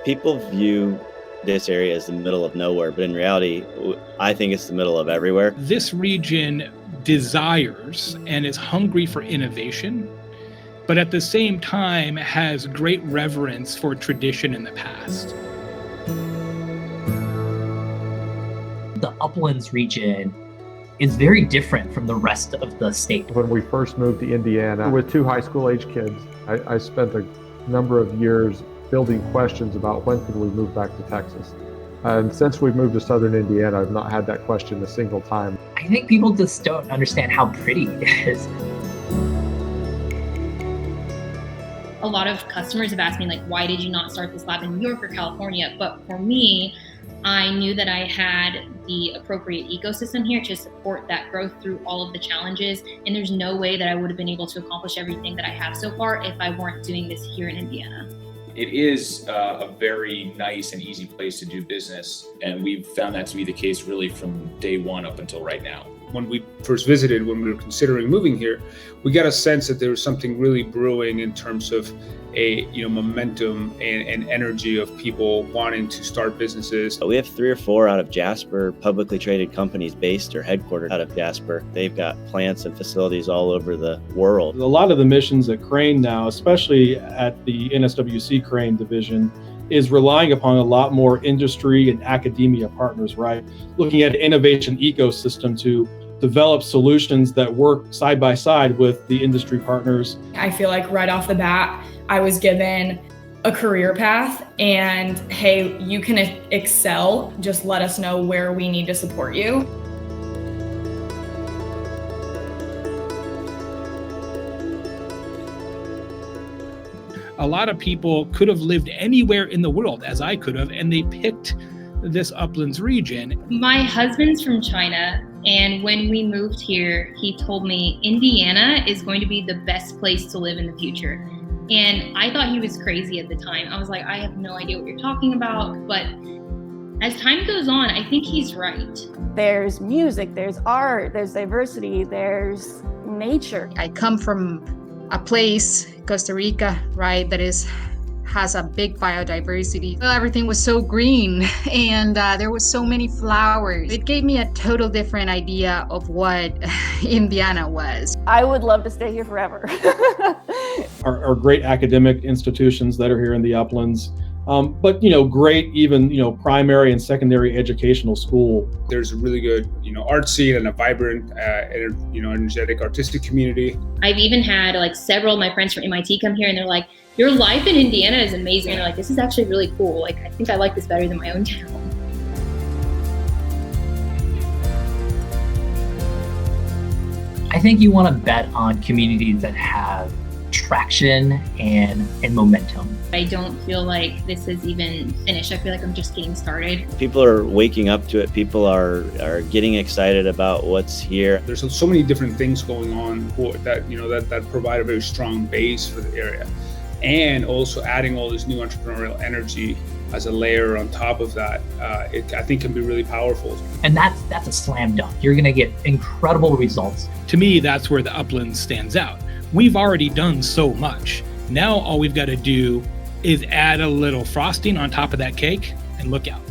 People view this area as the middle of nowhere, but in reality, I think it's the middle of everywhere. This region desires and is hungry for innovation, but at the same time has great reverence for tradition in the past. The Uplands region is very different from the rest of the state. When we first moved to Indiana with 2 high school age kids, I spent a number of years building questions about when could we move back to Texas. And since we've moved to southern Indiana, I've not had that question a single time. I think people just don't understand how pretty it is. A lot of customers have asked me, like, why did you not start this lab in New York or California? But for me, I knew that I had the appropriate ecosystem here to support that growth through all of the challenges. And there's no way that I would have been able to accomplish everything that I have so far if I weren't doing this here in Indiana. It is a very nice and easy place to do business. And we've found that to be the case really from day one up until right now. When we first visited, when we were considering moving here, we got a sense that there was something really brewing in terms of a momentum and energy of people wanting to start businesses. We have 3 or 4 out of Jasper publicly traded companies based or headquartered out of Jasper. They've got plants and facilities all over the world. A lot of the missions at Crane now, especially at the NSWC Crane division, is relying upon a lot more industry and academia partners, right? Looking at an innovation ecosystem to develop solutions that work side by side with the industry partners. I feel like right off the bat, I was given a career path and, hey, you can excel, just let us know where we need to support you. A lot of people could have lived anywhere in the world, as I could have, and they picked this Uplands region. My husband's from China, and when we moved here, he told me Indiana is going to be the best place to live in the future. And I thought he was crazy at the time. I was like, I have no idea what you're talking about. But as time goes on, I think he's right. There's music, there's art, there's diversity, there's nature. I come from a place, Costa Rica, right, that has a big biodiversity. Everything was so green and there was so many flowers. It gave me a total different idea of what Indiana was. I would love to stay here forever. Our great academic institutions that are here in the Uplands, but great even primary and secondary educational school. There's a really good art scene and a vibrant energetic artistic community. I've even had several of my friends from MIT come here and they're like, your life in Indiana is amazing. And they're like, this is actually really cool. I think I like this better than my own town. I think you want to bet on communities that have traction and momentum. I don't feel like this is even finished. I feel like I'm just getting started. People are waking up to it. People are getting excited about what's here. There's so many different things going on that provide a very strong base for the area. And also adding all this new entrepreneurial energy as a layer on top of that, I think can be really powerful. And that's a slam dunk. You're going to get incredible results. To me, that's where the Uplands stands out. We've already done so much. Now all we've got to do is add a little frosting on top of that cake and look out.